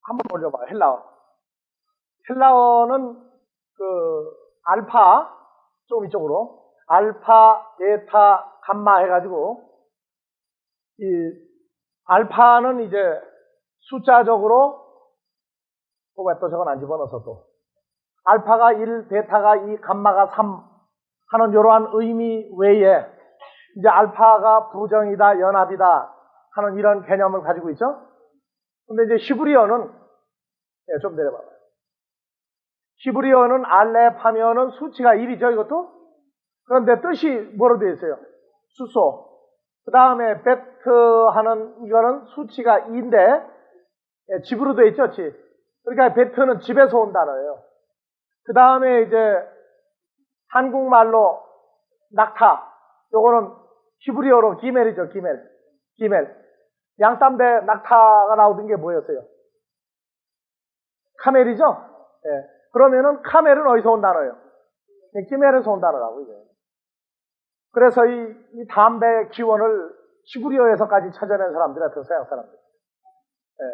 한번 올려봐. 헬라어. 헬라어는 알파, 좀 이쪽으로. 알파, 베타, 감마 해가지고, 알파는 이제 숫자적으로, 왜 또 저건 안 집어넣어서 또. 알파가 1, 베타가 2, 감마가 3 하는 이러한 의미 외에, 이제 알파가 부정이다, 연합이다 하는 이런 개념을 가지고 있죠. 근데 이제 히브리어는, 좀 내려봐요. 히브리어는 알렙 하면은 수치가 1이죠, 이것도? 그런데 뜻이 뭐로 되어 있어요? 수소. 그 다음에 베트 하는 이거는 수치가 2인데, 집으로 되어 있죠, 집. 그러니까 베트는 집에서 온 단어예요. 그 다음에 이제 한국말로 낙타. 요거는 히브리어로 기멜이죠, 기멜. 기멜. 양담배 낙타가 나오던 게 뭐였어요? 카멜이죠? 예. 그러면은 카멜은 어디서 온 단어예요? 기멜에서 온 단어라고, 이게. 그래서 이 담배의 기원을 히브리어에서까지 찾아낸 사람들이 같은 서양 사람들. 예.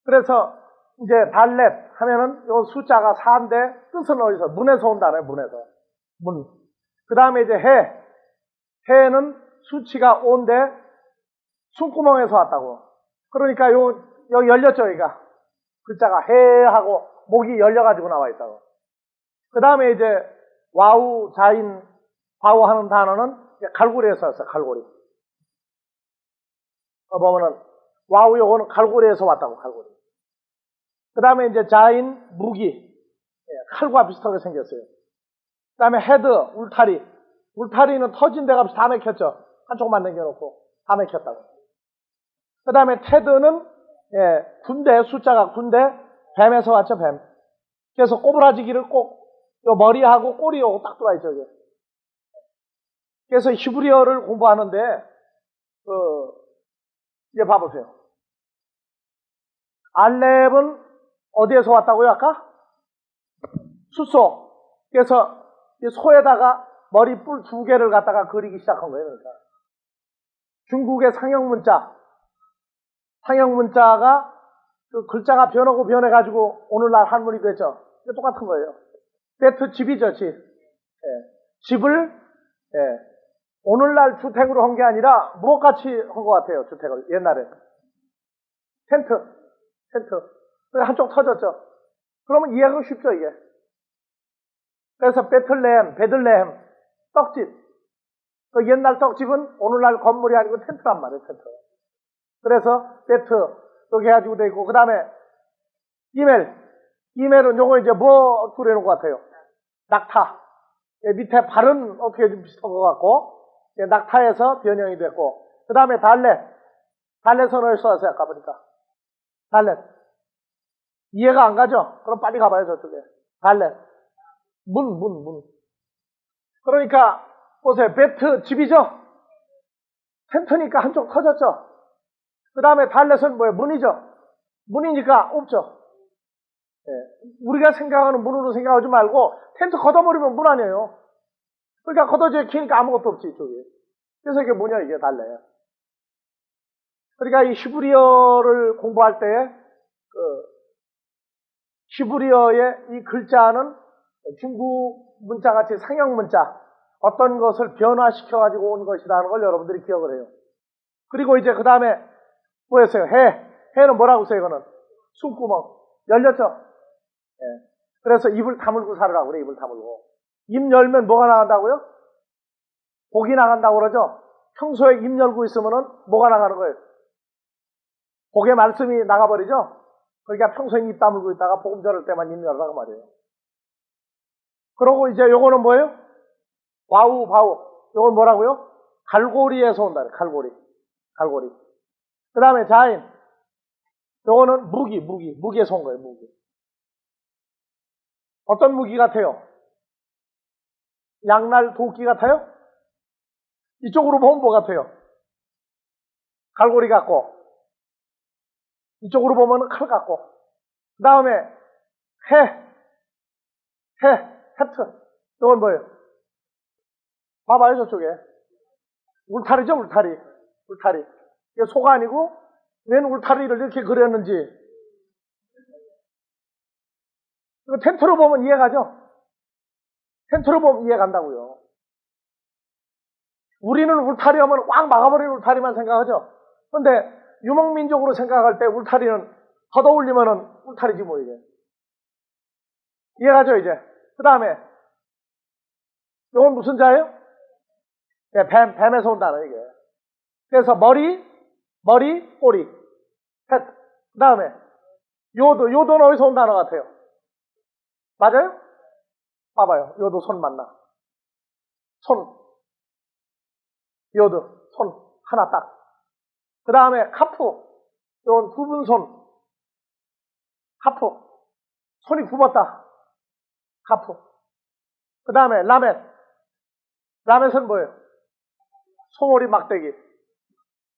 그래서 이제 달렛 하면은 요 숫자가 4인데 뜻은 어디서? 문에서 온 단어예요, 문에서. 문. 그 다음에 이제 해는 수치가 5인데 숨구멍에서 왔다고. 그러니까 여기 열렸죠, 여기가. 글자가 해하고 목이 열려가지고 나와 있다고. 그 다음에 이제 와우, 자인, 바우 하는 단어는 갈고리에서 왔어요, 갈고리. 보면은 와우 요거는 갈고리에서 왔다고, 갈고리. 그 다음에 이제 자인, 무기. 칼과 비슷하게 생겼어요. 그 다음에 헤드, 울타리. 울타리는 터진 데가 없이 다 맥혔죠. 한쪽만 남겨놓고 다 맥혔다고. 그 다음에 테드는 군대, 숫자가 군대, 뱀에서 왔죠, 뱀. 그래서 꼬부라지기를 꼭 요 머리하고 꼬리하고 딱 들어와 있죠, 이게. 그래서 히브리어를 공부하는데 이제 봐보세요. 알렙은 어디에서 왔다고요, 아까? 수소. 그래서 이 소에다가 머리 뿔 2개를 갖다가 그리기 시작한 거예요, 그러니까. 중국의 상형 문자가 그 글자가 변하고 변해가지고 오늘날 한문이 됐죠. 이게 똑같은 거예요. 베트 집이죠, 집. 집을 오늘날 주택으로 한 게 아니라 무엇같이 한 것 같아요, 주택을. 옛날에. 텐트. 한쪽 터졌죠. 그러면 이해가 쉽죠, 이게. 그래서 베들레헴, 떡집. 그 옛날 떡집은 오늘날 건물이 아니고 텐트란 말이에요, 텐트. 그래서 베트, 이렇게 해가지고 돼 있고, 그 다음에 이멜은 요거 이제 뭐 그려놓은 것 같아요? 낙타. 밑에 발은 어떻게 좀 비슷한 것 같고, 낙타에서 변형이 됐고, 그 다음에 달렛은 어디서 왔어요, 아까 보니까? 달렛. 이해가 안 가죠? 그럼 빨리 가봐요, 저쪽에. 달렛. 문. 그러니까, 보세요. 베트 집이죠? 텐트니까 한쪽 터졌죠? 그 다음에 달렛은 뭐예요? 문이죠? 문이니까 없죠? 우리가 생각하는 문으로 생각하지 말고, 텐트 걷어버리면 문 아니에요. 그러니까 걷어져 키니까 아무것도 없지, 이쪽에. 그래서 이게 뭐냐, 이게 달래요. 그러니까 이 히브리어를 공부할 때, 히브리어의 이 글자는 중국 문자같이 상형 문자, 어떤 것을 변화시켜가지고 온 것이라는 걸 여러분들이 기억을 해요. 그리고 이제 그 다음에 뭐였어요? 해는 뭐라고 써요, 이거는? 숨구멍. 열렸죠? 그래서 입을 다물고 살으라고 그래, 입을 다물고. 입 열면 뭐가 나간다고요? 복이 나간다고 그러죠? 평소에 입 열고 있으면은 뭐가 나가는 거예요? 복의 말씀이 나가버리죠? 그러니까 평소에 입 다물고 있다가 복음 전할 때만 입 열라고 말이에요. 그러고 이제 요거는 뭐예요? 와우, 바우. 요건 뭐라고요? 갈고리에서 온다. 갈고리. 그 다음에 자인. 요거는 무기에서 온 거예요, 무기. 어떤 무기 같아요? 양날 도끼 같아요? 이쪽으로 보면 뭐 같아요? 갈고리 같고, 이쪽으로 보면 칼 같고, 그 다음에 해트. 이건 뭐예요? 봐봐요, 저쪽에. 울타리죠, 울타리. 이게 소가 아니고, 웬 울타리를 이렇게 그렸는지. 이거 텐트로 보면 이해가죠? 텐트로 보면 이해간다고요. 우리는 울타리 하면 꽉 막아버린 울타리만 생각하죠? 근데 유목민족으로 생각할 때 울타리는 걷어올리면은 울타리지 뭐 이게. 이해가죠 이제? 그 다음에 이건 무슨 자예요? 네, 뱀에서 온 단어 이게. 그래서 머리, 꼬리, 펫. 그 다음에 요도는 어디서 온 단어 같아요? 맞아요? 봐봐요. 요도 손 맞나? 손. 요도 손 하나 딱. 그 다음에 카프. 이건 굽은 손. 카프. 손이 굽었다. 카프. 그 다음에 라멧. 라멧은 뭐예요? 소머리 막대기.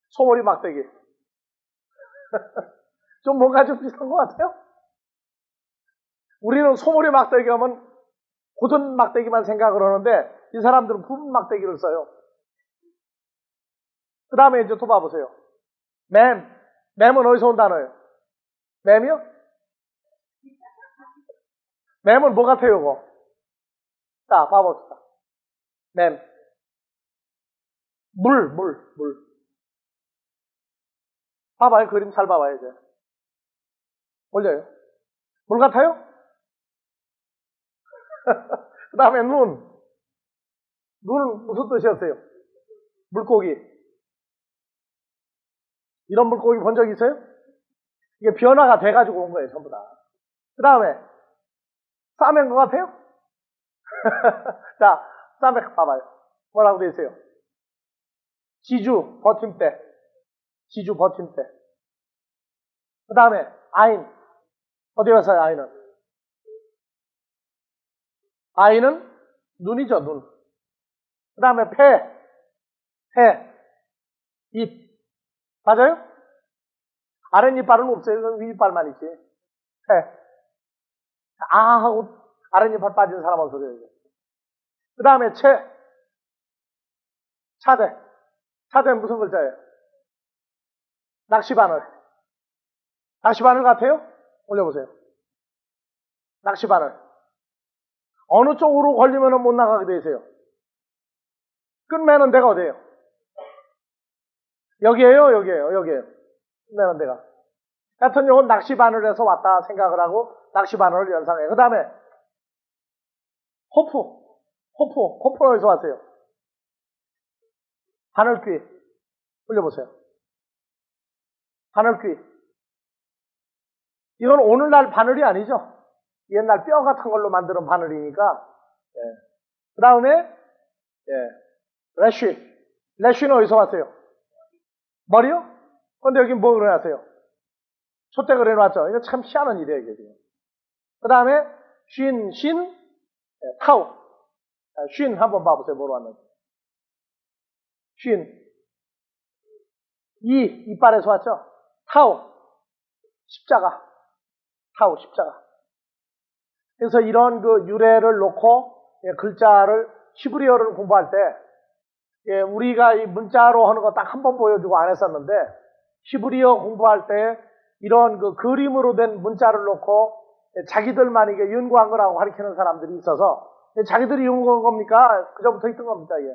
소머리 막대기. 좀 뭔가 좀 비슷한 것 같아요? 우리는 소머리 막대기 하면 고전 막대기만 생각을 하는데 이 사람들은 굽은 막대기를 써요. 그 다음에 이제 또 봐보세요. 맴은 어디서 온 단어예요? 맴이요? 맴은 뭐 같아요, 이거? 자, 봐봅시다. 맴. 물. 봐봐요, 그림 잘 봐봐요, 이제. 올려요. 물 같아요? 그 다음에 눈은 무슨 뜻이었어요? 물고기. 이런 물고기 본 적 있어요? 이게 변화가 돼가지고 온 거예요, 전부 다. 그 다음에 싸맨 것 같아요? 자, 싸맨 봐봐요. 뭐라고 돼 있어요? 지주, 버팀대. 그 다음에 아인. 어디 갔어요, 아인은? 아인은 눈이죠, 눈. 그 다음에 폐, 입. 맞아요? 아랫이빨은 없어요. 이건 위이빨만 있지. 폐. 하고 아랫이빨 빠진 사람 없어요. 그 다음에 차대는 무슨 글자예요? 낚시바늘 같아요? 올려보세요. 낚시바늘. 어느 쪽으로 걸리면 못 나가게 되세요? 끝매는 데가 어디예요? 여기에요? 끝매는 데가. 하여튼 이건 낚시바늘에서 왔다 생각을 하고 낚시바늘을 연상해요. 그 다음에 호프는 어디서 왔어요? 바늘귀. 올려보세요. 바늘귀. 이건 오늘날 바늘이 아니죠. 옛날 뼈 같은 걸로 만드는 바늘이니까. 예. 그 다음에 레쉬는 어디서 왔어요? 머리요? 근데 여기 뭐 그려놨어요? 촛대 그려놨죠. 이거 참 희한한 일이에요, 이게 지금. 그 다음에 타우. 쉰 한번 봐보세요. 뭐로 왔는지. 이빨에서 왔죠? 타우. 십자가. 그래서 이런 그 유래를 놓고 글자를 히브리어를 공부할 때 우리가 이 문자로 하는 거 딱 한 번 보여주고 안 했었는데 히브리어 공부할 때 이런 그 그림으로 된 문자를 놓고 자기들만 이게 연구한 거라고 가르치는 사람들이 있어서 자기들이 연구한 겁니까? 그전부터 있던 겁니다. 이게.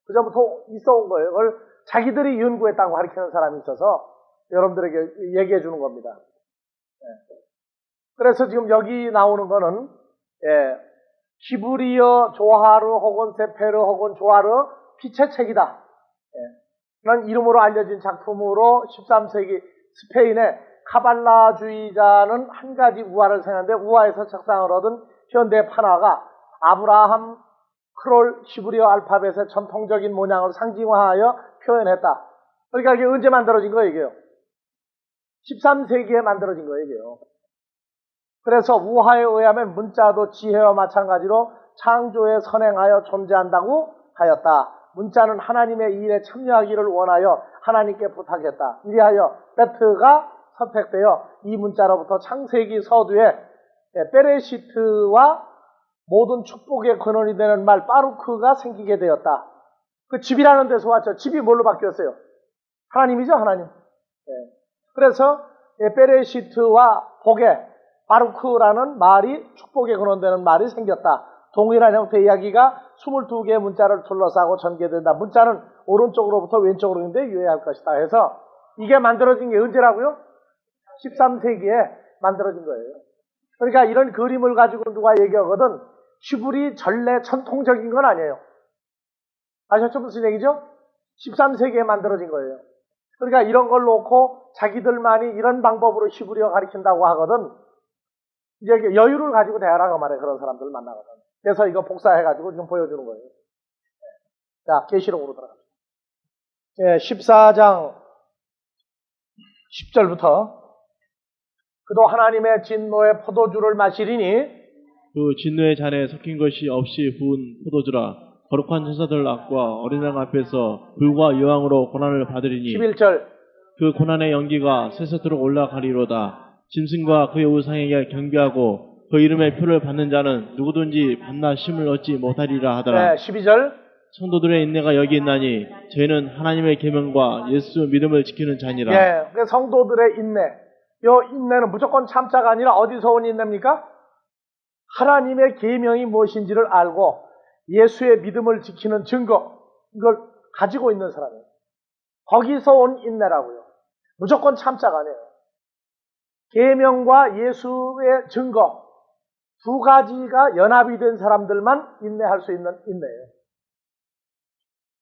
그전부터 있어 온 거예요. 그걸 자기들이 연구했다고 가르치는 사람이 있어서 여러분들에게 얘기해 주는 겁니다. 그래서 지금 여기 나오는 거는 히브리어 조하르 혹은 세페르 혹은 조하르 빛의 책이다. 그런 이름으로 알려진 작품으로 13세기 스페인의 카발라주의자는 한 가지 우화를 생각했는데 우화에서 책상을 얻은 현대 판화가 아브라함 크롤 히브리어 알파벳의 전통적인 모양을 상징화하여 표현했다. 그러니까 이게 언제 만들어진 거예요, 이게요? 13세기에 만들어진 거예요, 이게요. 그래서 우화에 의하면 문자도 지혜와 마찬가지로 창조에 선행하여 존재한다고 하였다. 문자는 하나님의 일에 참여하기를 원하여 하나님께 부탁했다. 이리하여 베트가 선택되어 이 문자로부터 창세기 서두에 베레시트와 모든 축복의 근원이 되는 말 바루크가 생기게 되었다. 그 집이라는 데서 왔죠. 집이 뭘로 바뀌었어요? 하나님이죠, 하나님. 그래서 베레시트와 복에 바루크라는 말이, 축복에 근원되는 말이 생겼다. 동일한 형태의 이야기가 22개의 문자를 둘러싸고 전개된다. 문자는 오른쪽으로부터 왼쪽으로 있는데 유의할 것이다 해서 이게 만들어진 게 언제라고요? 13세기에 만들어진 거예요. 그러니까 이런 그림을 가지고 누가 얘기하거든 히브리 전래 전통적인 건 아니에요. 아셨죠? 무슨 얘기죠? 13세기에 만들어진 거예요. 그러니까 이런 걸 놓고 자기들만이 이런 방법으로 히브리어 가르친다고 하거든 이제 여유를 가지고 대하라고 말해. 그런 사람들 만나거든. 그래서 이거 복사해가지고 지금 보여주는 거예요. 자, 계시록으로 들어갑니다. 14장 10절부터 그도 하나님의 진노의 포도주를 마시리니 그 진노의 잔에 섞인 것이 없이 부은 포도주라. 거룩한 천사들 앞과 어린 양 앞에서 불과 여왕으로 고난을 받으리니 11절 그 고난의 연기가 세세토록 올라가리로다. 짐승과 그의 우상에게 경배하고 그 이름의 표를 받는 자는 누구든지 밤낮 쉼을 얻지 못하리라 하더라. 12절 성도들의 인내가 여기 있나니 저희는 하나님의 계명과 예수 믿음을 지키는 자니라. 그 성도들의 인내. 요 인내는 무조건 참자가 아니라 어디서 온 인내입니까? 하나님의 계명이 무엇인지를 알고 예수의 믿음을 지키는 증거, 이걸 가지고 있는 사람이에요. 거기서 온 인내라고요. 무조건 참자가 아니에요. 계명과 예수의 증거 두 가지가 연합이 된 사람들만 인내할 수 있는 인내예요.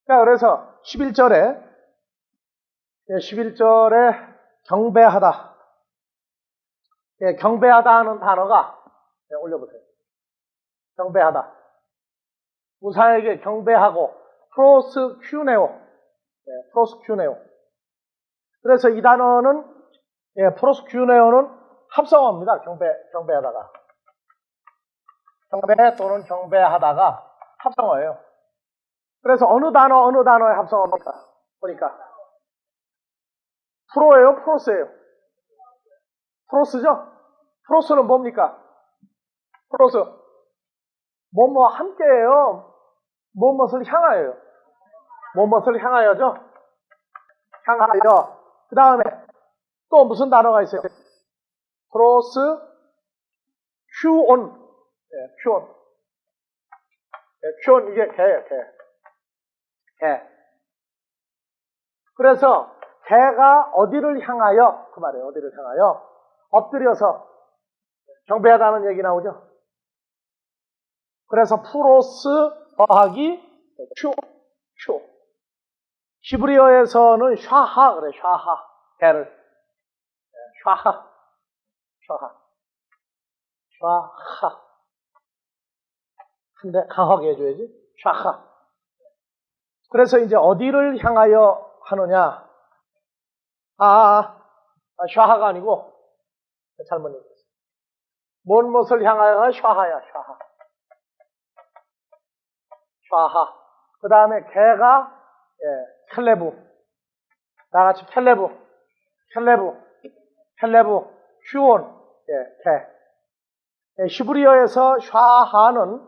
그래서 11절에 경배하다. 경배하다 하는 단어가 올려보세요. 경배하다. 우상에게 경배하고 프로스큐네오. 프로스큐네오. 그래서 이 단어는 프로스큐네오는 합성어입니다. 경배하다가. 경배 또는 경배하다가 합성어예요. 그래서 어느 단어의 합성어입니까? 보니까 프로예요, 프로스예요? 프로스죠? 프로스는 뭡니까? 프로스 뭐뭐 함께해요. 무엇을 향하여요. 무엇을 향하여죠? 향하여. 그 다음에 또 무슨 단어가 있어요? 프로스 큐온. 큐온. 큐온 이게 개예요. 개. 그래서 개가 어디를 향하여 그 말이에요. 어디를 향하여 엎드려서 경배하다는 얘기 나오죠. 그래서 프로스 더하기 큐. 히브리어에서는 샤하 그래. 샤하. 개를 샤하. 근데 강하게 해줘야지. 샤하. 그래서 이제 어디를 향하여 하느냐? 샤하가 아니고 잘못 얘기했어요. 뭔 것을 향하여가 샤하야. 샤하. 그 다음에 개가 켈레브. 나같이 켈레브, 휴온, 개. 히브리어에서 샤하는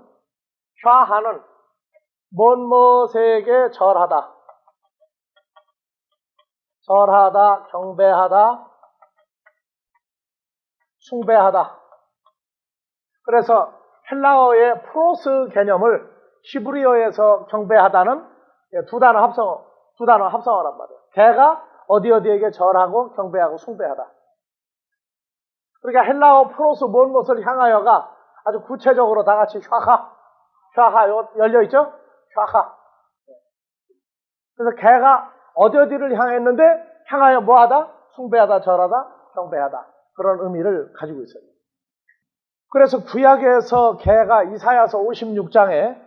뭔 것에게 절하다, 경배하다, 숭배하다. 그래서 헬라어의 프로스 개념을 히브리어에서 경배하다는 두 단어 합성어란 말이에요. 개가 어디에게 절하고 경배하고 숭배하다. 그러니까 헬라어 프로스 뭔 것을 향하여가 아주 구체적으로 다 같이 샤하 열려있죠? 샤하. 그래서 개가 어디를 향했는데 향하여 뭐하다? 숭배하다, 절하다, 경배하다. 그런 의미를 가지고 있어요. 그래서 구약에서 개가 이사야서 56장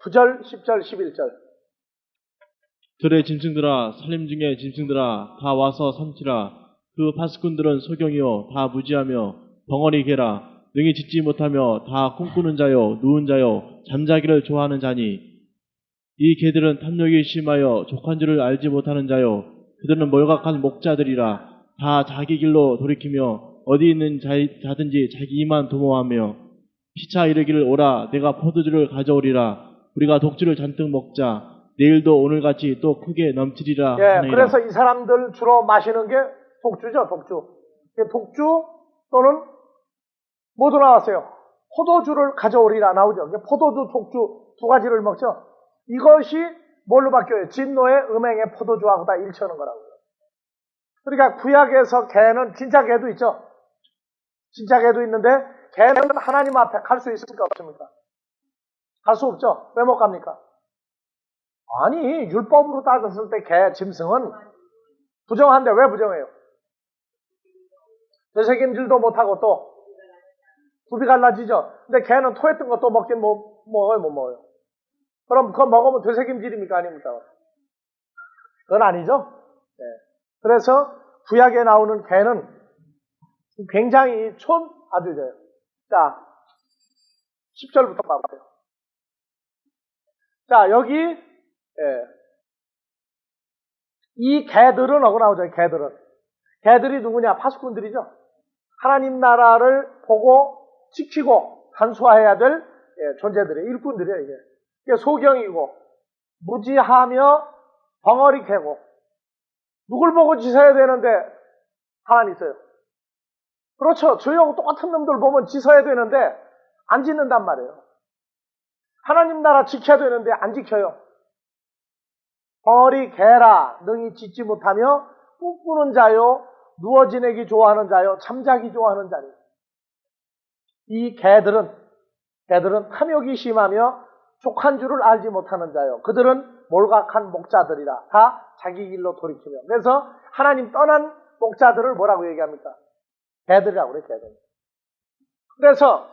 9절, 10절, 11절. 들의 짐승들아, 살림 중에 짐승들아, 다 와서 삼키라. 그 파수꾼들은 소경이요, 다 무지하며 벙어리 개라. 능히 짖지 못하며 다 꿈꾸는 자요, 누운 자요, 잠자기를 좋아하는 자니. 이 개들은 탐욕이 심하여 족한 줄을 알지 못하는 자요. 그들은 몰각한 목자들이라. 다 자기 길로 돌이키며 어디 있는 자든지 자기 이만 도모하며 피차 이르기를 오라 내가 포도주를 가져오리라. 우리가 독주를 잔뜩 먹자. 내일도 오늘같이 또 크게 넘치리라 하느니라. 그래서 이 사람들 주로 마시는 게 독주죠. 독주. 독주 또는 뭐도 나왔어요. 포도주를 가져오리라 나오죠. 포도주, 독주 두 가지를 먹죠. 이것이 뭘로 바뀌어요? 진노의 음행의 포도주하고 다 일치하는 거라고요. 그러니까 구약에서 개는 진짜 개도 있죠. 진짜 개도 있는데 개는 하나님 앞에 갈 수 있습니까? 없습니까? 갈 수 없죠. 왜 못 갑니까? 아니, 율법으로 따졌을 때 개, 짐승은 부정한데 왜 부정해요? 되새김질도 못하고 또 굽이 갈라지죠. 근데 개는 토했던 것도 먹긴 먹어요, 못 먹어요? 그럼 그거 먹으면 되새김질입니까? 아닙니까? 그건 아니죠. 네. 그래서 구약에 나오는 개는 굉장히 아주 좋아요. 자, 10절부터 봐봐요. 자, 여기 이 개들은 어고 나오죠. 개들이 누구냐? 파수꾼들이죠. 하나님 나라를 보고 지키고 간수해야 될 존재들이에요. 일꾼들이에요. 이게 소경이고 무지하며 벙어리 캐고 누굴 보고 지서야 되는데 가만히 있어요. 그렇죠. 저희하고 똑같은 놈들 보면 지서야 되는데 안 짓는단 말이에요. 하나님 나라 지켜야 되는데 안 지켜요. 벙어리 개라 능히 짓지 못하며 꿈꾸는 자요 누워 지내기 좋아하는 자요 잠자기 좋아하는 자요. 이 개들은 탐욕이 심하며 족한 줄을 알지 못하는 자요. 그들은 몰각한 목자들이라. 다 자기 길로 돌이키며. 그래서 하나님 떠난 목자들을 뭐라고 얘기합니까? 개들이라고 그래요. 개들. 그래서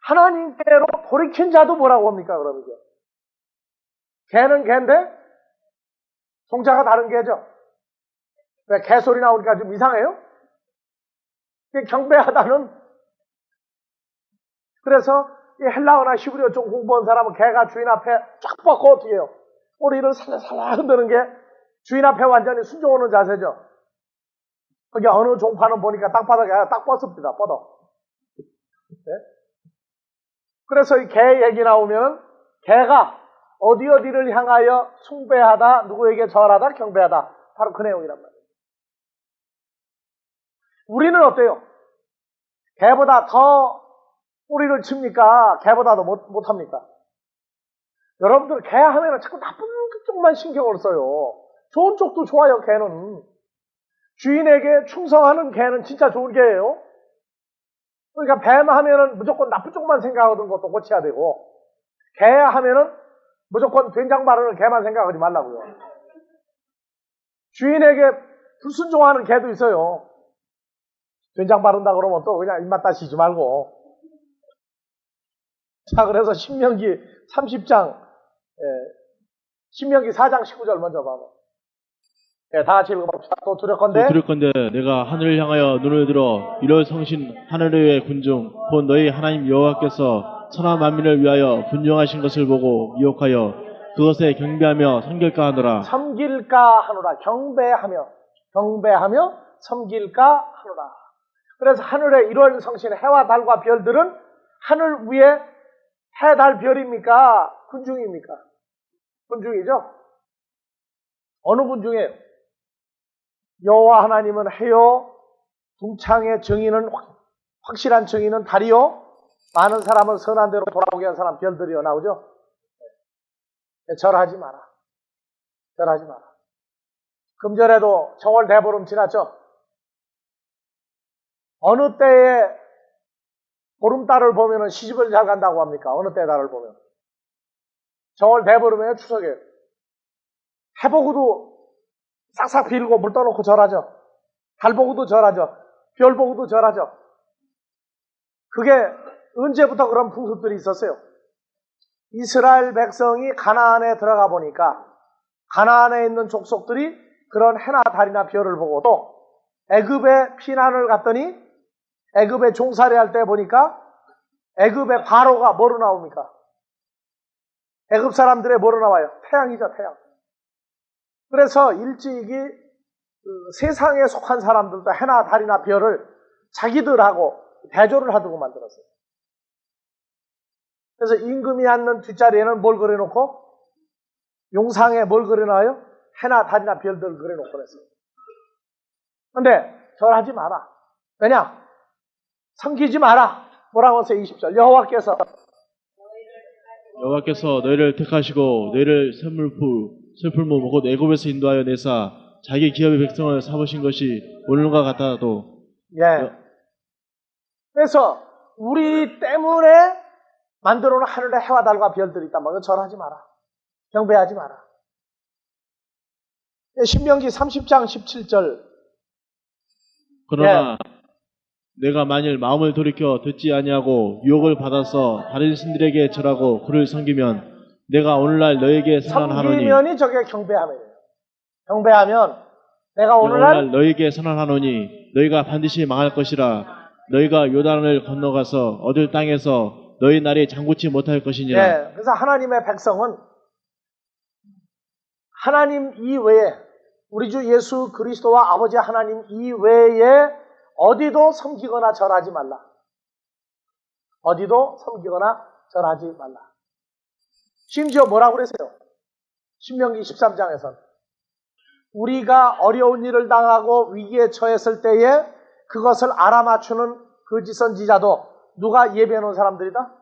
하나님께로 돌이킨 자도 뭐라고 합니까? 그럼 이제 개는 개인데 송자가 다른 개죠. 왜 개소리 나오니까 좀 이상해요? 경배하다는. 그래서 이 헬라어나 히브리어 좀 공부한 사람은 개가 주인 앞에 쫙 뻗고 어떻게 해요? 꼬리를 살살살 흔드는 게 주인 앞에 완전히 순종하는 자세죠. 거기 어느 종파는 보니까 땅바닥에 딱 뻗습니다. 뻗어. 네? 그래서 이 개 얘기 나오면 개가 어디를 향하여 숭배하다, 누구에게 절하다, 경배하다. 바로 그 내용이란 말이에요. 우리는 어때요? 개보다 더 꼬리를 칩니까? 개보다도 못합니까? 여러분들 개 하면은 자꾸 나쁜 쪽만 신경을 써요. 좋은 쪽도 좋아요, 개는. 주인에게 충성하는 개는 진짜 좋은 개예요. 그러니까 뱀 하면은 무조건 나쁜 쪽만 생각하는 것도 고쳐야 되고, 개 하면은 무조건 된장 바르는 개만 생각하지 말라고요. 주인에게 불순종하는 개도 있어요. 된장 바른다 그러면 또 그냥 입맛 다시지 말고. 자, 그래서 신명기 30장, 신명기 4장 19절 먼저 봐봐. 다 같이 읽어봅시다. 또 두렵건대 내가 하늘을 향하여 눈을 들어 이럴 성신 하늘의 군중 본 너희 하나님 여호와께서 천하 만민을 위하여 분종하신 것을 보고 미혹하여 그것에 경배하며 섬길까 하노라. 섬길까 하노라. 경배하며 섬길까 하노라. 그래서 하늘의 1월 성신 해와 달과 별들은 하늘 위에 해, 달, 별입니까? 군중입니까? 군중이죠? 어느 군중이에요? 여호와 하나님은 해요, 둥창의 정의는 확실한 정의는 달이요, 많은 사람을 선한 대로 돌아오게 한 사람 별들이요 나오죠? 절하지 마라. 금절에도 정월 대보름 지났죠? 어느 때에 보름달을 보면 시집을 잘 간다고 합니까? 어느 때 달을 보면? 정월 대보름에 추석에 해보고도 싹싹 빌고 물 떠놓고 절하죠. 달 보고도 절하죠. 별 보고도 절하죠. 그게 언제부터 그런 풍습들이 있었어요? 이스라엘 백성이 가나안에 들어가 보니까 가나안에 있는 족속들이 그런 해나 달이나 별을 보고 또 애굽에 피난을 갔더니 애굽에 종살이 할 때 보니까 애굽의 바로가 뭐로 나옵니까? 애굽 사람들의 뭐로 나와요? 태양이죠, 태양. 그래서 일찍이 세상에 속한 사람들도 해나 달이나 별을 자기들하고 대조를 하도록 만들었어요. 그래서 임금이 앉는 뒷자리에는 뭘 그려놓고? 용상에 뭘 그려놔요? 해나 달이나 별들 그려놓고 그랬어요. 근데 절하지 마라. 왜냐? 섬기지 마라. 뭐라고 하세요? 20절. 여호와께서 너희를 택하시고 너희를 샘물무 곧 애굽에서 인도하여 내사 자기 기업의 백성을 삼으신 것이 오늘과 같아도 예. 그래서 우리 때문에 만들어 놓은 하늘에 해와 달과 별들이 있다. 뭐 절하지 마라. 경배하지 마라. 신명기 30장 17절. 그러나 내가 만일 마음을 돌이켜 듣지 아니하고 유혹을 받아서 다른 신들에게 절하고 그를 섬기면 내가 오늘날 너에게 선언하노니 섬기면이 저게 경배함이에요. 경배하면 내가 오늘날 너에게 선언하노니 너희가 반드시 망할 것이라 너희가 요단을 건너가서 얻을 땅에서 너희 날이 장구치 못할 것이니라. 네, 그래서 하나님의 백성은 하나님 이외에 우리 주 예수 그리스도와 아버지 하나님 이외에 어디도 섬기거나 절하지 말라. 어디도 섬기거나 절하지 말라. 심지어 뭐라고 그랬어요? 신명기 13장에서는 우리가 어려운 일을 당하고 위기에 처했을 때에 그것을 알아맞추는 거짓 선지자도 누가 예비해 놓은 사람들이다?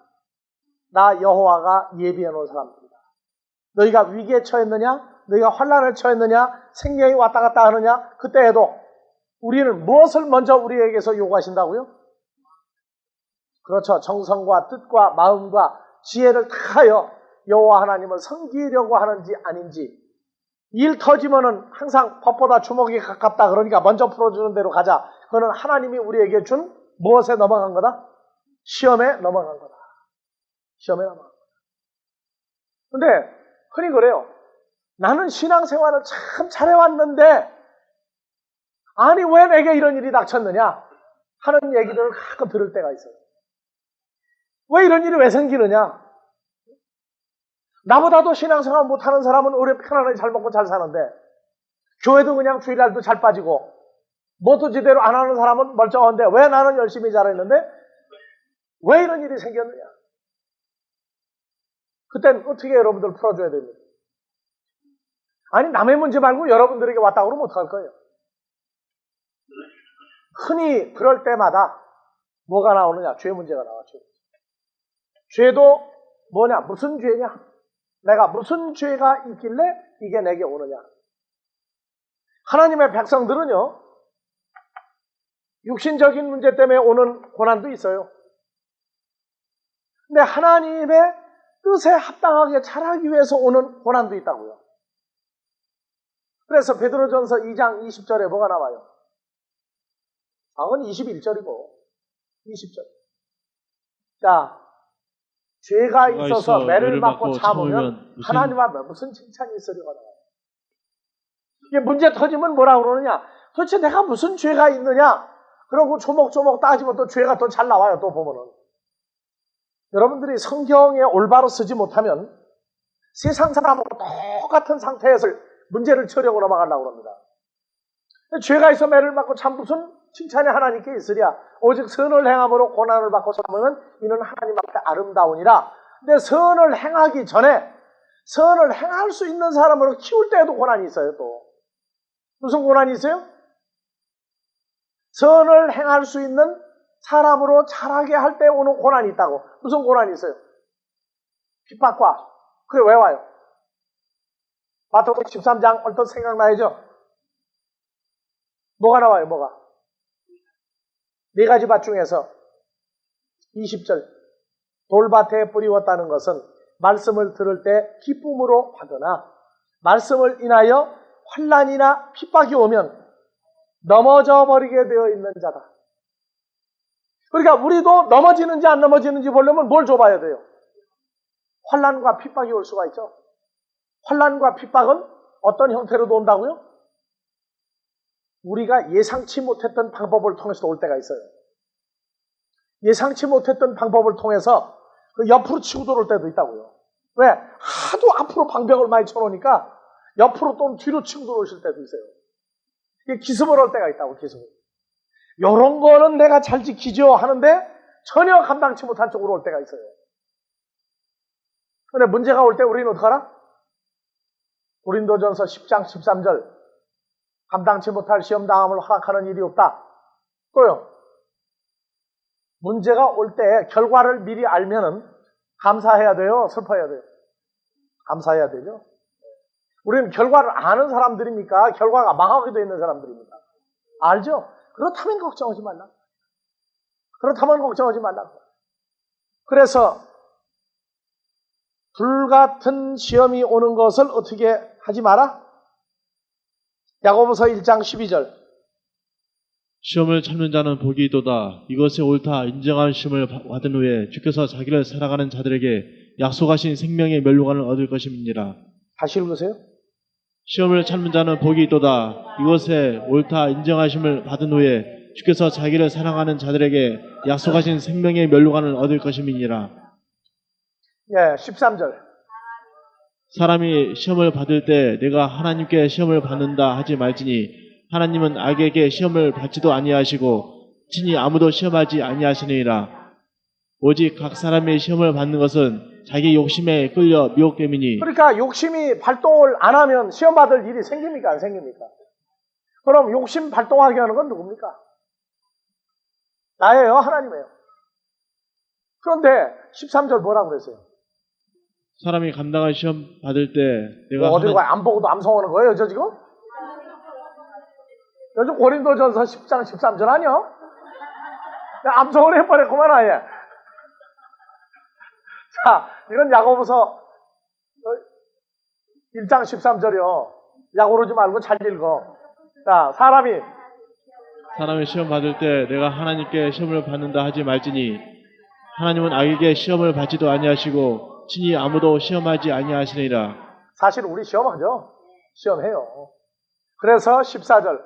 나 여호와가 예비해 놓은 사람들이다. 너희가 위기에 처했느냐? 너희가 환난을 처했느냐? 생명이 왔다 갔다 하느냐? 그때에도 우리는 무엇을 먼저 우리에게서 요구하신다고요? 그렇죠. 정성과 뜻과 마음과 지혜를 다하여 여호와 하나님을 섬기려고 하는지 아닌지. 일 터지면은 항상 법보다 주먹이 가깝다 그러니까 먼저 풀어주는 대로 가자. 그거는 하나님이 우리에게 준 무엇에 넘어간 거다? 시험에 넘어간 거다. 시험에 넘어간 거다. 근데 흔히 그래요. 나는 신앙생활을 참 잘해왔는데 아니 왜 내게 이런 일이 닥쳤느냐 하는 얘기들을 가끔 들을 때가 있어요. 왜 이런 일이 왜 생기느냐? 나보다도 신앙생활 못하는 사람은 오래 편안하게 잘 먹고 잘 사는데 교회도 그냥 주일날도 잘 빠지고 뭐도 제대로 안 하는 사람은 멀쩡한데 왜 나는 열심히 잘했는데 왜 이런 일이 생겼느냐? 그땐 어떻게 여러분들 풀어줘야 됩니까? 아니 남의 문제 말고 여러분들에게 왔다고 그러면 어떡할 거예요? 흔히 그럴 때마다 뭐가 나오느냐? 죄 문제가 나와. 죄도 뭐냐? 무슨 죄냐? 내가 무슨 죄가 있길래 이게 내게 오느냐? 하나님의 백성들은요, 육신적인 문제 때문에 오는 고난도 있어요. 근데 하나님의 뜻에 합당하게 자라기 위해서 오는 고난도 있다고요. 그래서 베드로전서 2장 20절에 뭐가 나와요? 그건 21절이고 20절. 자, 죄가 있어서 매를 맞고 참으면 하나님 앞에 무슨 칭찬이 있으려고 나와요. 이게 문제 터지면 뭐라고 그러느냐? 도대체 내가 무슨 죄가 있느냐? 그러고 조목조목 따지면 또 죄가 또 잘 나와요. 또 보면은. 여러분들이 성경에 올바로 쓰지 못하면 세상 사람하고 똑같은 상태에서 문제를 처리하고 넘어가려고 합니다. 죄가 있어 매를 맞고 참 무슨 칭찬이 하나님께 있으랴. 오직 선을 행함으로 고난을 받고 참으면 이는 하나님 앞에 아름다우니라. 근데 선을 행하기 전에 선을 행할 수 있는 사람으로 키울 때에도 고난이 있어요. 또 무슨 고난이 있어요? 선을 행할 수 있는 사람으로 자라게 할 때 오는 고난이 있다고. 무슨 고난이 있어요? 핍박과. 그게 왜 와요? 마태복음 13장 얼핏 생각나야죠? 뭐가 나와요? 뭐가? 네 가지 밭 중에서 20절 돌밭에 뿌리웠다는 것은 말씀을 들을 때 기쁨으로 하거나 말씀을 인하여 환난이나 핍박이 오면 넘어져 버리게 되어 있는 자다. 그러니까 우리도 넘어지는지 안 넘어지는지 보려면 뭘 줘봐야 돼요? 환난과 핍박이 올 수가 있죠. 환난과 핍박은 어떤 형태로도 온다고요? 우리가 예상치 못했던 방법을 통해서 올 때가 있어요. 예상치 못했던 방법을 통해서 그 옆으로 치고 들어올 때도 있다고요. 왜? 하도 앞으로 방벽을 많이 쳐놓으니까 옆으로 또 뒤로 치고 들어오실 때도 있어요. 이게 기습을 올 때가 있다고, 기습을. 요런 거는 내가 잘 지키죠 하는데 전혀 감당치 못한 쪽으로 올 때가 있어요. 근데 문제가 올 때 우리는 어떡하나? 고린도전서 10장 13절 감당치 못할 시험당함을 허락하는 일이 없다. 또요. 문제가 올 때 결과를 미리 알면은 감사해야 돼요? 슬퍼해야 돼요? 감사해야 되죠. 우리는 결과를 아는 사람들입니까? 결과가 망하게 되어 있는 사람들입니까? 알죠? 그렇다면 걱정하지 말라. 그렇다면 걱정하지 말라. 그래서 불같은 시험이 오는 것을 어떻게 하지 마라? 야고보서 1장 12절. 시험을 참는 자는 복이 있도다. 이것에 옳다 인정한 시험을 받은 후에 주께서 자기를 살아가는 자들에게 약속하신 생명의 멸류관을 얻을 것임이니라. 다시 읽으세요. 시험을 참는 자는 복이 있도다. 이것에 옳다 인정하심을 받은 후에 주께서 자기를 사랑하는 자들에게 약속하신 생명의 멸류관을 얻을 것임이니라. 예, 13절. 사람이 시험을 받을 때 내가 하나님께 시험을 받는다 하지 말지니 하나님은 악에게 시험을 받지도 아니하시고 친히 아무도 시험하지 아니하시느니라. 오직 각 사람의 시험을 받는 것은 자기 욕심에 끌려 미혹됨이니. 그러니까 욕심이 발동을 안 하면 시험 받을 일이 생깁니까? 안 생깁니까? 그럼 욕심 발동하게 하는 건 누굽니까? 나예요? 하나님이에요? 그런데 13절 뭐라고 그랬어요? 사람이 감당한 시험 받을 때 내가 어디로 가요? 안 보고도 암송하는 거예요, 저 지금? 요즘 고린도전서 10장 13절 아니요? 암송을 해버렸구만 아예. 자, 이건 야고보서 1장 13절이요. 약 오르지 말고 잘 읽어. 자, 사람이 시험 받을 때 내가 하나님께 시험을 받는다 하지 말지니 하나님은 악에게 시험을 받지도 아니하시고 친히 아무도 시험하지 아니하시느니라. 사실 우리 시험하죠. 시험해요. 그래서 14절.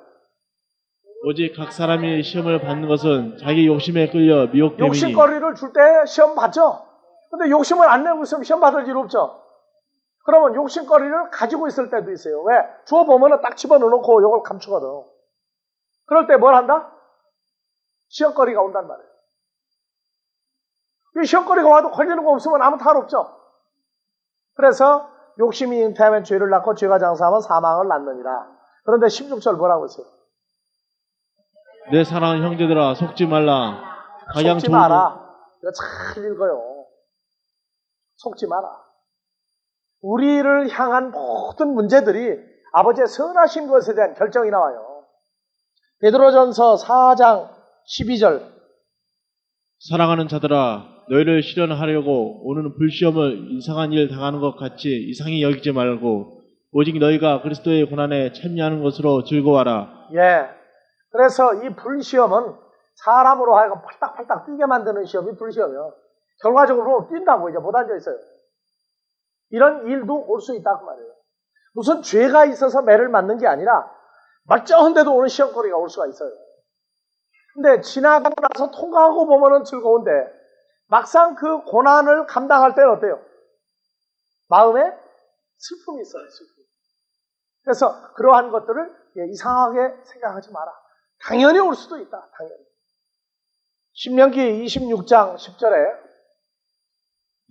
오직 각 사람이 시험을 받는 것은 자기 욕심에 끌려 미혹됨이니. 욕심거리를 줄 때 시험 받죠. 근데 욕심을 안 내고 있으면 시험 받을 일 없죠. 그러면 욕심거리를 가지고 있을 때도 있어요. 왜? 주워 보면은 딱 집어넣어놓고 이걸 감추거든. 그럴 때 뭘 한다? 시험거리가 온단 말이에요. 이 시험거리가 와도 걸리는 거 없으면 아무 탈 없죠. 그래서 욕심이 잉태하면 죄를 낳고 죄가 장사하면 사망을 낳느니라. 그런데 16절 뭐라고 했어요? 내 사랑하는 형제들아 속지 말라. 가장 속지 좋은 마라. 이거 잘 읽어요. 속지 마라. 우리를 향한 모든 문제들이 아버지의 선하신 것에 대한 결정이 나와요. 베드로전서 4장 12절. 사랑하는 자들아 너희를 실현하려고 오는 불시험을 이상한 일 당하는 것 같이 이상히 여기지 말고 오직 너희가 그리스도의 고난에 참여하는 것으로 즐거워하라. 예. 그래서 이 불시험은 사람으로 하여금 팔딱팔딱 뛰게 만드는 시험이 불시험이요. 결과적으로 뛴다고 이제 못 앉아 있어요. 이런 일도 올 수 있다고 말이에요. 무슨 죄가 있어서 매를 맞는 게 아니라 멀쩡한데도 오는 시험거리가 올 수가 있어요. 근데 지나가고 나서 통과하고 보면은 즐거운데 막상 그 고난을 감당할 때는 어때요? 마음에 슬픔이 있어요. 슬픔. 그래서 그러한 것들을 이상하게 생각하지 마라. 당연히 올 수도 있다. 당연히. 신명기 26장 10절에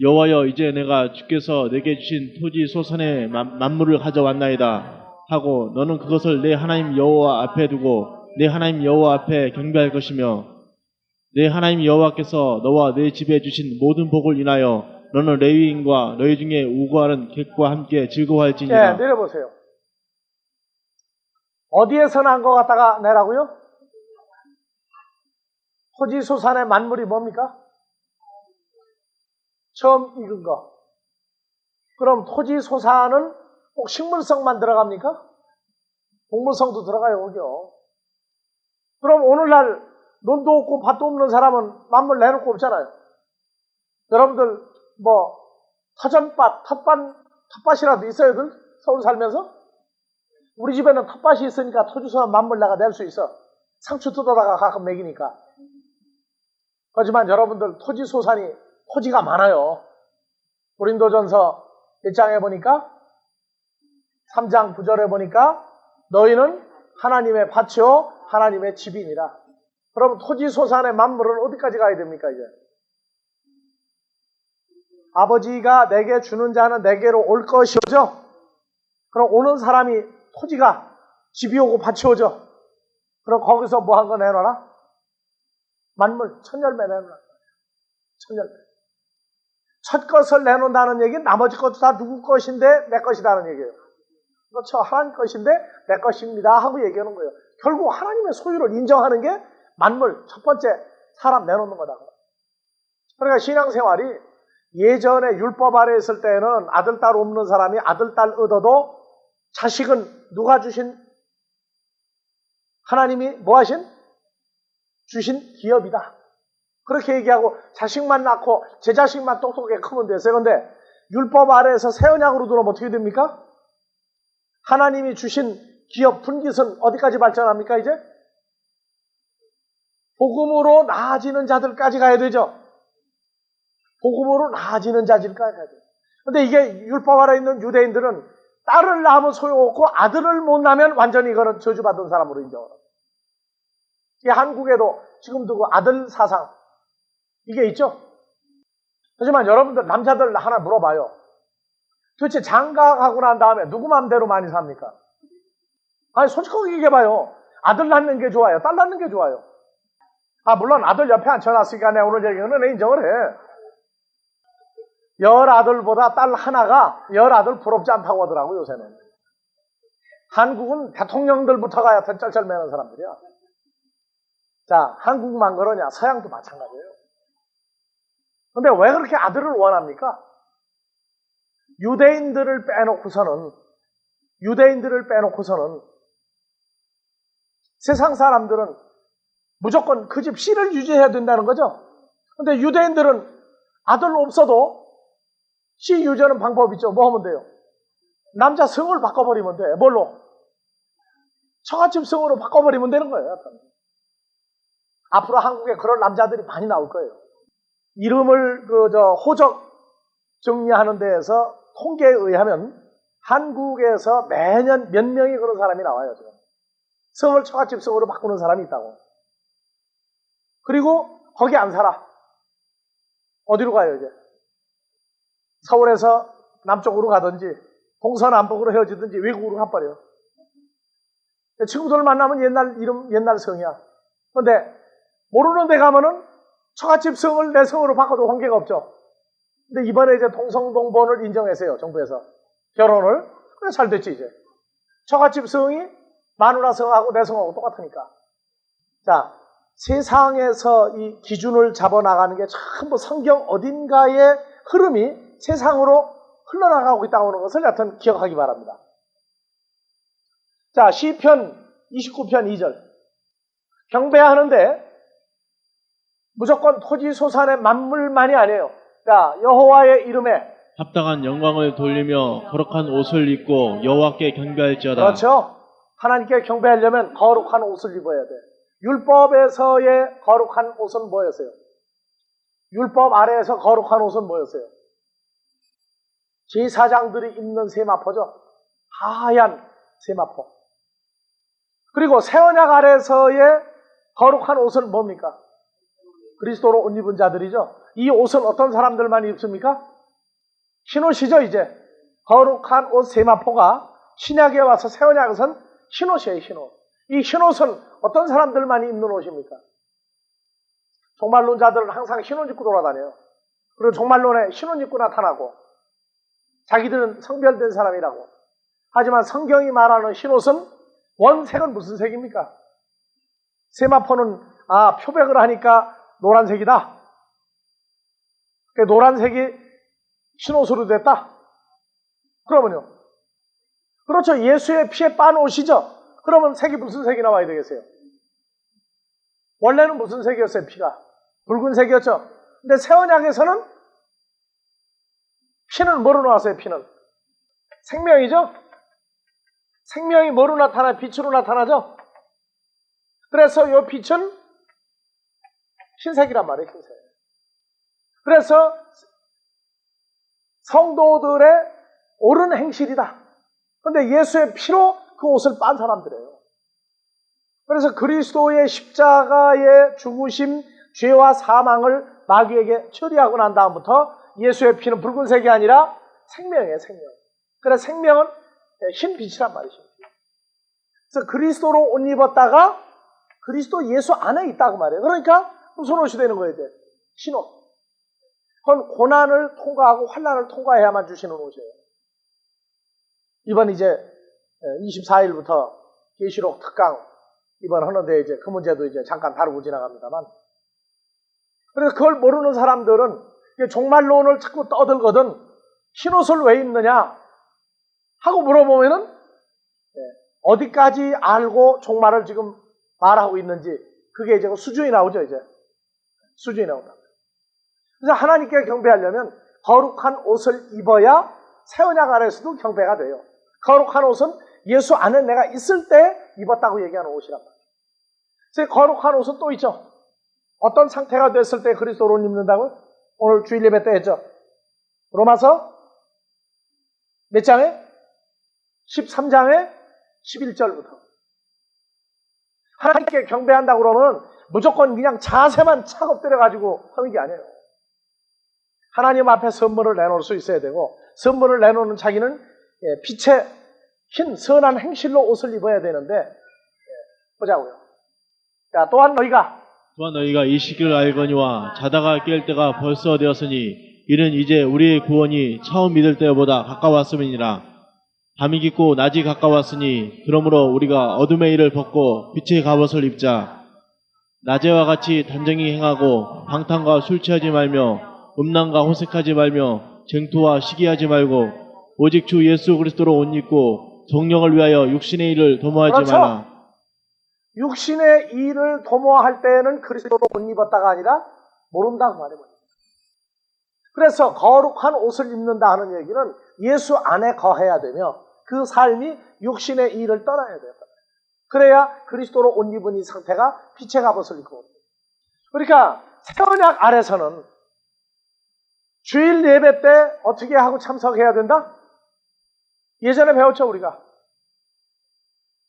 여호와여 이제 내가 주께서 내게 주신 토지 소산의 만물을 가져왔나이다 하고 너는 그것을 내 하나님 여호와 앞에 두고 내 하나님 여호와 앞에 경배할 것이며 내 하나님 여호와께서 너와 내 집에 주신 모든 복을 인하여 너는 레위인과 너희 중에 우고하는 객과 함께 즐거워할지니라. 네, 내려보세요. 어디에서 난 것 갖다가 내라고요? 토지 소산의 만물이 뭡니까? 처음 익은 거. 그럼 토지 소산은 꼭 식물성만 들어갑니까? 동물성도 들어가요, 거기요. 그럼 오늘날 논도 없고 밭도 없는 사람은 만물 내놓고 없잖아요. 여러분들 뭐 터전밭, 텃밭이라도 있어요들? 서울 살면서? 우리 집에는 텃밭이 있으니까 토지소산 만물 내가 낼 수 있어. 상추 뜯어다가 가끔 먹이니까. 하지만 여러분들 토지소산이 토지가 많아요. 고린도전서 1장에 보니까 3장 9절에 보니까 너희는 하나님의 밭이요 하나님의 집이니라. 그럼 토지소산의 만물은 어디까지 가야 됩니까 이제? 아버지가 내게 주는 자는 내게로 올 것이오죠. 그럼 오는 사람이 토지가 집이 오고 밭이 오죠. 그럼 거기서 뭐 한 거 내놔라? 만물, 천열매 내놓는다. 천열매. 첫 것을 내놓는다는 얘기는 나머지 것도 다 누구 것인데 내 것이라는 얘기예요. 그렇죠. 하나님 것인데 내 것입니다 하고 얘기하는 거예요. 결국 하나님의 소유를 인정하는 게 만물, 첫 번째 사람 내놓는 거다. 그러니까 신앙생활이 예전에 율법 아래 있을 때는 아들, 딸 없는 사람이 아들, 딸 얻어도 자식은 누가 주신, 하나님이 뭐 하신? 주신 기업이다. 그렇게 얘기하고 자식만 낳고 제 자식만 똑똑하게 크면 됐어요. 그런데 율법 아래에서 새 언약으로 들어오면 어떻게 됩니까? 하나님이 주신 기업, 분깃은 어디까지 발전합니까 이제? 복음으로 나아지는 자들까지 가야 되죠. 복음으로 나아지는 자들까지 가야 돼요. 그런데 이게 율법 아래 있는 유대인들은 딸을 낳으면 소용없고 아들을 못 낳으면 완전히 이거는 저주받은 사람으로 인정을 합니다. 이 한국에도 지금도 그 아들 사상 이게 있죠. 하지만 여러분들 남자들 하나 물어봐요. 도대체 장가가고 난 다음에 누구 맘대로 많이 삽니까? 아니 솔직하게 얘기해봐요. 아들 낳는 게 좋아요? 딸 낳는 게 좋아요? 물론 아들 옆에 앉혀놨으니까 내가 오늘 얘기는 인정을 해. 열 아들보다 딸 하나가 열 아들 부럽지 않다고 하더라고 요새는. 한국은 대통령들부터가 여튼 쩔쩔매는 사람들이야. 자, 한국만 그러냐? 서양도 마찬가지예요. 근데 왜 그렇게 아들을 원합니까? 유대인들을 빼놓고서는 세상 사람들은 무조건 그 집 씨를 유지해야 된다는 거죠. 근데 유대인들은 아들 없어도 씨 유지하는 방법이 있죠. 뭐 하면 돼요? 남자 성을 바꿔버리면 돼. 뭘로? 처갓집 성으로 바꿔버리면 되는 거예요. 앞으로 한국에 그런 남자들이 많이 나올 거예요. 이름을 호적 정리하는 데에서 통계에 의하면 한국에서 매년 몇 명이 그런 사람이 나와요. 지금. 성을 처갓집 성으로 바꾸는 사람이 있다고. 그리고 거기 안 살아. 어디로 가요 이제? 서울에서 남쪽으로 가든지 동서남북으로 헤어지든지 외국으로 가버려요. 친구들 만나면 옛날 이름, 옛날 성이야. 그런데 모르는 데 가면은 처갓집 성을 내 성으로 바꿔도 관계가 없죠. 근데 이번에 이제 동성동본을 인정했어요. 정부에서. 결혼을. 그래 잘 됐지 이제. 처갓집 성이 마누라 성하고 내 성하고 똑같으니까. 자, 세상에서 이 기준을 잡아나가는 게 전부 성경 어딘가의 흐름이 세상으로 흘러나가고 있다고 하는 것을 여튼 기억하기 바랍니다. 자, 시편 29편 2절. 경배하는데 무조건 토지소산의 만물만이 아니에요. 자, 여호와의 이름에 합당한 영광을 돌리며 거룩한 옷을 입고 여호와께 경배할지어다. 그렇죠. 하나님께 경배하려면 거룩한 옷을 입어야 돼. 율법에서의 거룩한 옷은 뭐였어요? 율법 아래에서 거룩한 옷은 뭐였어요? 제사장들이 입는 세마포죠. 하얀 세마포. 그리고 새언약 아래에서의 거룩한 옷은 뭡니까? 그리스도로 옷 입은 자들이죠. 이 옷은 어떤 사람들만 입습니까? 흰옷이죠 이제. 거룩한 옷 세마포가 신약에 와서 새언약에서는 흰옷이에요. 흰옷. 이 흰옷은 어떤 사람들만 입는 옷입니까? 종말론자들은 항상 흰옷 입고 돌아다녀요. 그리고 종말론에 흰옷 입고 나타나고 자기들은 성별된 사람이라고. 하지만 성경이 말하는 흰옷은 원색은 무슨 색입니까? 세마포는 표백을 하니까 노란색이다. 노란색이 흰옷으로 됐다. 그러면요. 그렇죠. 예수의 피에 빤 옷이죠. 그러면 색이 무슨 색이 나와야 되겠어요? 원래는 무슨 색이었어요? 피가 붉은색이었죠. 근데 새언약에서는 피는 뭐로 나왔어요? 피는 생명이죠. 생명이 뭐로 나타나요? 빛으로 나타나죠. 그래서 이 빛은 흰색이란 말이에요. 흰색. 그래서 성도들의 옳은 행실이다. 그런데 예수의 피로 그 옷을 빤 사람들이에요. 그래서 그리스도의 십자가의 죽으심, 죄와 사망을 마귀에게 처리하고 난 다음부터 예수의 피는 붉은색이 아니라 생명이에요. 생명. 그래서 생명은 흰 빛이란 말이죠. 그래서 그리스도로 옷 입었다가 그리스도 예수 안에 있다고 말해요. 그러니까 무슨 옷이 되는 거예요, 이제? 흰옷. 그건 고난을 통과하고 환난을 통과해야만 주시는 옷이에요. 이번 이제 24일부터 계시록 특강 이번 하는데 이제 그 문제도 이제 잠깐 다루고 지나갑니다만. 그래서 그걸 모르는 사람들은 종말론을 자꾸 떠들거든 흰옷을 왜 입느냐 하고 물어보면은 어디까지 알고 종말을 지금 말하고 있는지 그게 이제 수준이 나오죠, 이제. 수준이 나온다. 그래서 하나님께 경배하려면 거룩한 옷을 입어야 새 언약 아래에서도 경배가 돼요. 거룩한 옷은 예수 안에 내가 있을 때 입었다고 얘기하는 옷이란 말이에요. 그래서 거룩한 옷은 또 있죠. 어떤 상태가 됐을 때 그리스도로 입는다고요? 오늘 주일 예배 때 했죠. 로마서 몇 장에? 13장에 11절부터. 하나님께 경배한다고 그러면 무조건 그냥 자세만 차겁들여가지고 하는 게 아니에요. 하나님 앞에 선물을 내놓을 수 있어야 되고, 선물을 내놓는 자기는 빛의 흰 선한 행실로 옷을 입어야 되는데, 보자고요. 자, 또한 너희가 이 시기를 알거니와 자다가 깰 때가 벌써 되었으니 이는 이제 우리의 구원이 처음 믿을 때보다 가까웠음이니라. 밤이 깊고 낮이 가까웠으니 그러므로 우리가 어둠의 일을 벗고 빛의 갑옷을 입자. 낮에와 같이 단정히 행하고 방탕과 술 취하지 말며 음란과 호색하지 말며 쟁토와 시기하지 말고 오직 주 예수 그리스도로 옷 입고 정령을 위하여 육신의 일을 도모하지 그렇죠. 마라. 육신의 일을 도모할 때는 그리스도로 옷 입었다가 아니라 모른다고 말해요. 그래서 거룩한 옷을 입는다 하는 얘기는 예수 안에 거해야 되며 그 삶이 육신의 일을 떠나야 돼요. 그래야 그리스도로 옷 입은 이 상태가 빛의 갑옷을 입고. 그러니까 새 언약 아래서는 주일 예배 때 어떻게 하고 참석해야 된다? 예전에 배웠죠, 우리가.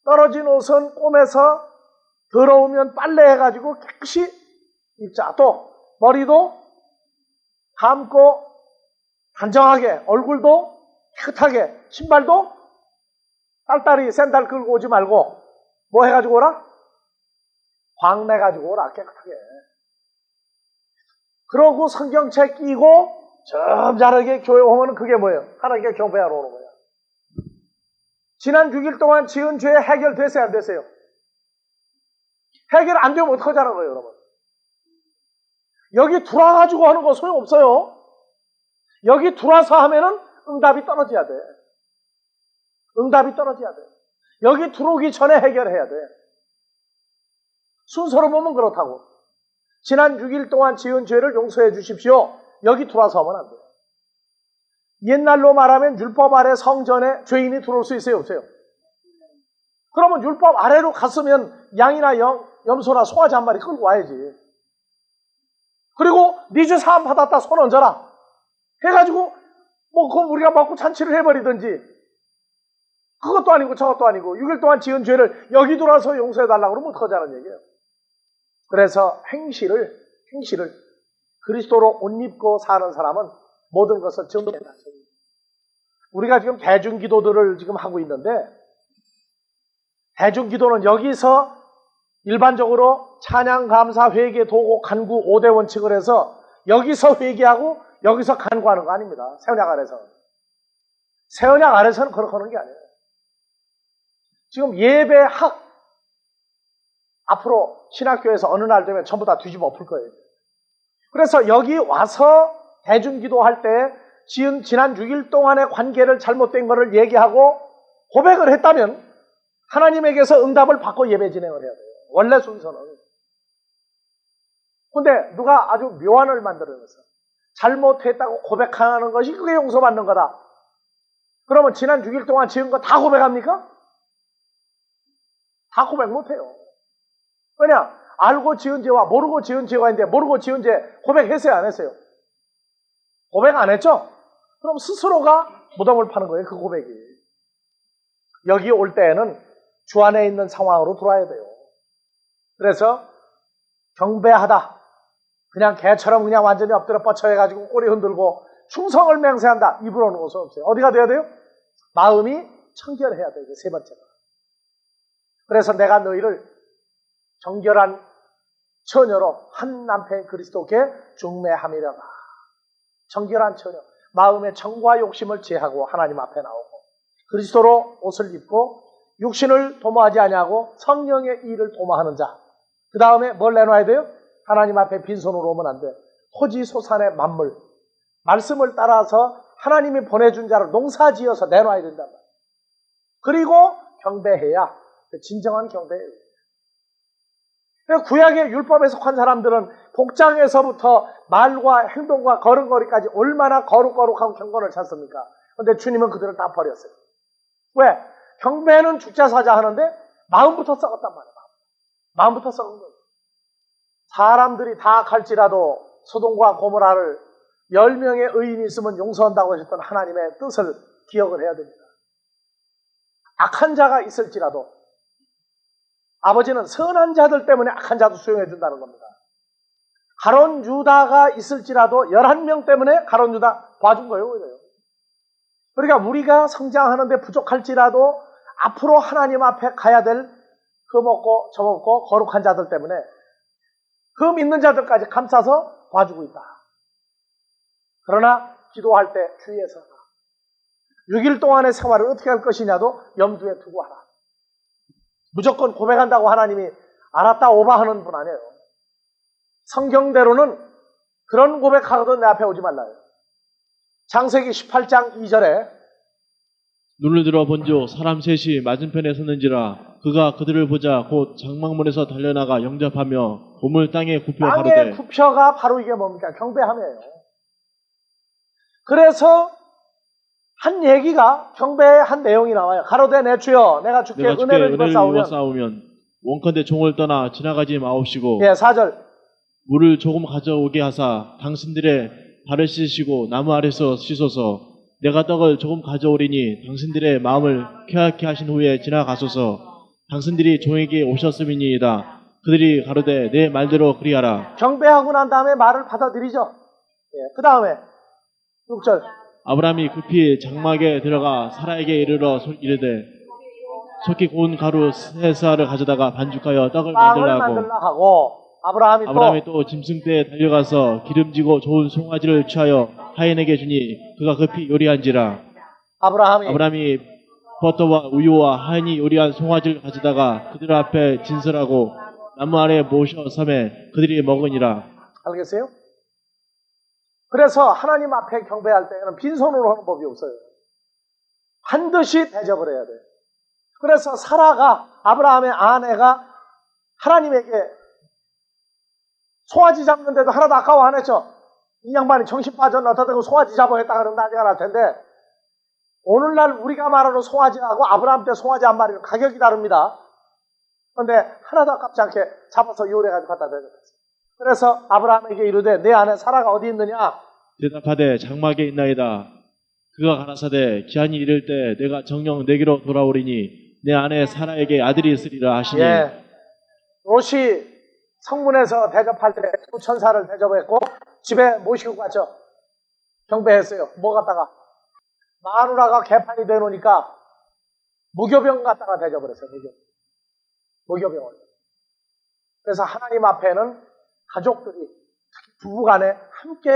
떨어진 옷은 꼬매서 더러우면 빨래해가지고 깨끗이 입자. 또 머리도 감고 단정하게, 얼굴도 깨끗하게, 신발도 딸딸이 샌들 끌고 오지 말고 뭐 해가지고 오라? 광내가지고 오라, 깨끗하게. 그러고 성경책 끼고 점잖게 교회 오면 그게 뭐예요? 하나님께 경배하러 오는 거예요. 지난 6일 동안 지은 죄 해결됐어요, 안 됐어요? 해결 안 되면 어떡하자는 거예요, 여러분? 여기 들어와가지고 하는 거 소용없어요. 여기 들어와서 하면은 응답이 떨어져야 돼. 응답이 떨어져야 돼. 여기 들어오기 전에 해결해야 돼. 순서로 보면 그렇다고. 지난 6일 동안 지은 죄를 용서해 주십시오. 여기 들어와서 하면 안 돼요. 옛날로 말하면 율법 아래 성전에 죄인이 들어올 수 있어요, 없어요? 그러면 율법 아래로 갔으면 양이나 염소나 송아지 한 마리 끌고 와야지. 그리고 네 죄 사함 받았다 손 얹어라 해가지고 뭐 그럼 우리가 먹고 잔치를 해버리든지, 그것도 아니고 저것도 아니고 6일 동안 지은 죄를 여기 들어와서 용서해달라고 그러면 어떡하자는 얘기예요. 그래서 행실을 그리스도로 옷 입고 사는 사람은 모든 것을 정리한다. 우리가 지금 대중기도들을 지금 하고 있는데, 대중기도는 여기서 일반적으로 찬양, 감사, 회개, 도고, 간구 5대 원칙을 해서 여기서 회개하고 여기서 간구하는 거 아닙니다. 새 언약 아래서는. 새 언약 아래서는 그렇게 하는 게 아니에요. 지금 예배학 앞으로 신학교에서 어느 날 되면 전부 다 뒤집어 엎을 거예요. 그래서 여기 와서 대중기도할 때 지난 6일 동안의 관계를 잘못된 것을 얘기하고 고백을 했다면 하나님에게서 응답을 받고 예배 진행을 해야 돼요. 원래 순서는. 근데 누가 아주 묘안을 만들어내서 잘못했다고 고백하는 것이 그게 용서받는 거다. 그러면 지난 6일 동안 지은 거 다 고백합니까? 다 고백 못해요. 왜냐? 알고 지은 죄와 모르고 지은 죄가 있는데 모르고 지은 죄 고백했어요, 안 했어요? 고백 안 했죠? 그럼 스스로가 무덤을 파는 거예요, 그 고백이. 여기 올 때에는 주 안에 있는 상황으로 들어와야 돼요. 그래서 경배하다. 그냥 개처럼 그냥 완전히 엎드려 뻗쳐해가지고 꼬리 흔들고 충성을 맹세한다. 입으로 오는 것은 없어요. 어디가 돼야 돼요? 마음이 청결해야 돼요. 세 번째가. 그래서 내가 너희를 정결한 처녀로 한 남편 그리스도께 중매함이라가. 정결한 처녀, 마음의 정과 욕심을 제하고 하나님 앞에 나오고 그리스도로 옷을 입고 육신을 도모하지 아니하고 성령의 일을 도모하는 자. 그 다음에 뭘 내놔야 돼요? 하나님 앞에 빈손으로 오면 안 돼. 토지 소산의 만물, 말씀을 따라서 하나님이 보내준 자를 농사지어서 내놔야 된단 말이에요. 그리고 경배해야 진정한 경배예요. 구약의 율법에 속한 사람들은 복장에서부터 말과 행동과 걸음걸이까지 얼마나 거룩거룩하고 경건을 찾습니까? 그런데 주님은 그들을 다 버렸어요. 왜? 경배는 죽자 사자 하는데 마음부터 썩었단 말이에요. 마음부터 썩은 거예요. 사람들이 다 갈지라도 소돔과 고모라를 10명의 의인이 있으면 용서한다고 하셨던 하나님의 뜻을 기억을 해야 됩니다. 악한 자가 있을지라도 아버지는 선한 자들 때문에 악한 자도 수용해 준다는 겁니다. 가론 유다가 있을지라도 11명 때문에 가론 유다 봐준 거예요. 그러니까 우리가 성장하는데 부족할지라도 앞으로 하나님 앞에 가야 될 그 먹고 저 먹고 거룩한 자들 때문에 그 믿는 자들까지 감싸서 봐주고 있다. 그러나 기도할 때 주의해서 6일 동안의 생활을 어떻게 할 것이냐도 염두에 두고 하라. 무조건 고백한다고 하나님이 알았다 오바하는 분 아니에요. 성경대로는 그런 고백하거든 내 앞에 오지 말라요. 창세기 18장 2절에 눈을 들어 본즉 사람 셋이 맞은편에 섰는지라 그가 그들을 보자 곧 장막문에서 달려나가 영접하며 몸을 땅에 굽혀 땅에 가로되 굽혀가 바로 이게 뭡니까? 경배함이에요. 그래서 한 얘기가 경배의 한 내용이 나와요. 가로되 내 주여 내가 주께 내가 주께 은혜를 입어 은혜를 입어 싸우면 싸우면 원컨대 종을 떠나 지나가지 마옵시고 4절 물을 조금 가져오게 하사 당신들의 발을 씻으시고 나무 아래서 씻어서 내가 떡을 조금 가져오리니 당신들의 마음을 쾌하게 하신 후에 지나가소서. 당신들이 종에게 오셨음이니이다. 그들이 가로되 내 말대로 그리하라. 경배하고 난 다음에 말을 받아들이죠. 그 다음에 6절 아브라함이 급히 장막에 들어가 사라에게 이르러 이르되 속히 고운 가루 세 쌀을 가져다가 반죽하여 떡을 빵을 만들라고 만들라 하고 아브라함이 또 짐승떼에 달려가서 기름지고 좋은 송아지를 취하여 하인에게 주니 그가 급히 요리한지라. 아브라함이 버터와 우유와 하인이 요리한 송아지를 가져다가 그들 앞에 진설하고 나무 아래 모셔 섬에 그들이 먹으니라. 알겠어요? 그래서 하나님 앞에 경배할 때는 빈손으로 하는 법이 없어요. 반드시 대접을 해야 돼요. 그래서 사라가 아브라함의 아내가 하나님에게 송아지 잡는데도 하나도 아까워 안 했죠. 이 양반이 정신 빠졌나 어떻게 송아지 잡아야겠다 그러면 난리가 날 텐데 오늘날 우리가 말하는 송아지하고 아브라함 때 송아지 한 마리는 가격이 다릅니다. 그런데 하나도 아깝지 않게 잡아서 요리해가지고 갖다 대접했어요. 그래서 아브라함에게 이르되 내 아내 사라가 어디 있느냐? 대답하되 장막에 있나이다. 그가 가라사대 기한이 이를 때 내가 정녕 내게로 돌아오리니 내 아내 사라에게 아들이 있으리라 하시니. 롯이 성문에서 대접할 때 천사를 대접했고 집에 모시고 갔죠. 경배했어요. 뭐 갖다가 마누라가 개판이 되놓으니까 무교병 갖다가 대접을 했어요. 무교병을. 그래서 하나님 앞에는 가족들이 부부간에 함께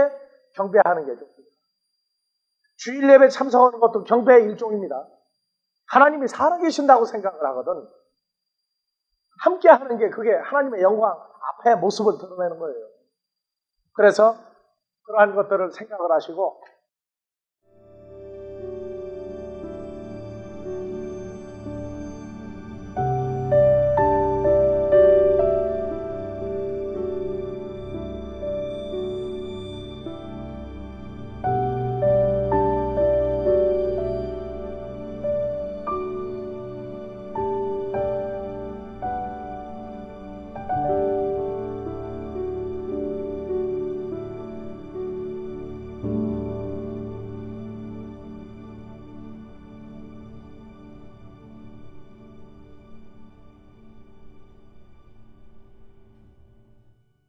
경배하는 게 좋습니다. 주일 예배 참석하는 것도 경배의 일종입니다. 하나님이 살아계신다고 생각을 하거든. 함께 하는 게 그게 하나님의 영광 앞에 모습을 드러내는 거예요. 그래서 그러한 것들을 생각을 하시고